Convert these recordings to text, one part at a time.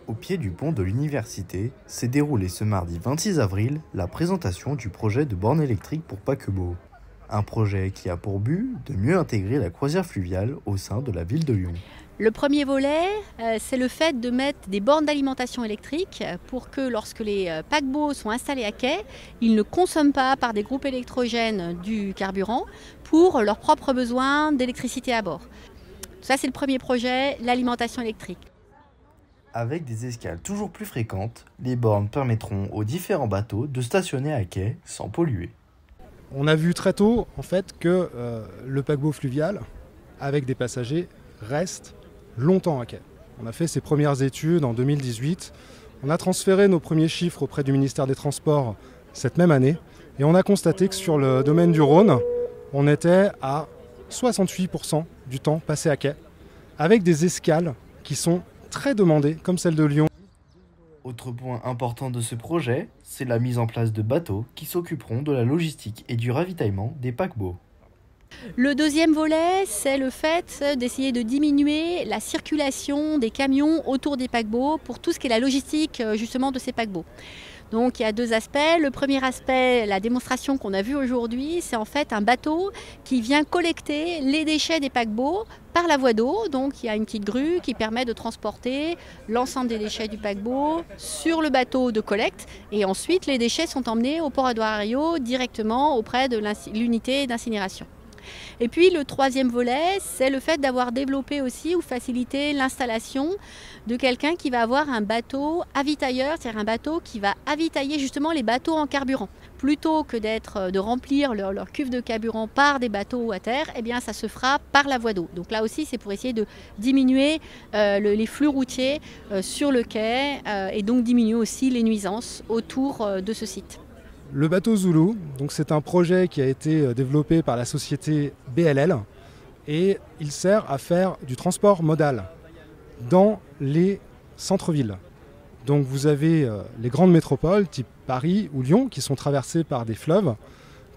Au pied du pont de l'université, s'est déroulée ce mardi 26 avril la présentation du projet de borne électrique pour paquebots. Un projet qui a pour but de mieux intégrer la croisière fluviale au sein de la ville de Lyon. Le premier volet, c'est le fait de mettre des bornes d'alimentation électrique pour que lorsque les paquebots sont installés à quai, ils ne consomment pas par des groupes électrogènes du carburant pour leurs propres besoins d'électricité à bord. Ça, c'est le premier projet, l'alimentation électrique. Avec des escales toujours plus fréquentes, les bornes permettront aux différents bateaux de stationner à quai sans polluer. On a vu très tôt en fait que le paquebot fluvial avec des passagers reste longtemps à quai. On a fait ses premières études en 2018. On a transféré nos premiers chiffres auprès du ministère des Transports cette même année et on a constaté que sur le domaine du Rhône, on était à 68% du temps passé à quai avec des escales qui sont très demandées comme celle de Lyon. Autre point important de ce projet, c'est la mise en place de bateaux qui s'occuperont de la logistique et du ravitaillement des paquebots. Le deuxième volet, c'est le fait d'essayer de diminuer la circulation des camions autour des paquebots pour tout ce qui est la logistique justement de ces paquebots. Donc il y a deux aspects. Le premier aspect, la démonstration qu'on a vue aujourd'hui, c'est en fait un bateau qui vient collecter les déchets des paquebots par la voie d'eau. Donc il y a une petite grue qui permet de transporter l'ensemble des déchets du paquebot sur le bateau de collecte. Et ensuite les déchets sont emmenés au port Adroario directement auprès de l'unité d'incinération. Et puis le troisième volet, c'est le fait d'avoir développé aussi ou facilité l'installation de quelqu'un qui va avoir un bateau avitailleur, c'est-à-dire un bateau qui va avitailler justement les bateaux en carburant. Plutôt que de remplir leur cuve de carburant par des bateaux à terre, eh bien ça se fera par la voie d'eau. Donc là aussi c'est pour essayer de diminuer les flux routiers sur le quai et donc diminuer aussi les nuisances autour de ce site. Le bateau Zulu, donc c'est un projet qui a été développé par la société BLL et il sert à faire du transport modal dans les centres-villes. Donc vous avez les grandes métropoles type Paris ou Lyon qui sont traversées par des fleuves,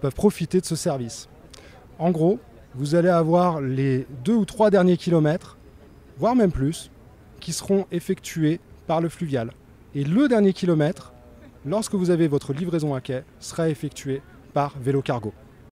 peuvent profiter de ce service. En gros, vous allez avoir les 2 ou 3 derniers kilomètres, voire même plus, qui seront effectués par le fluvial. Et le dernier kilomètre, lorsque vous avez votre livraison à quai, sera effectué par vélo cargo.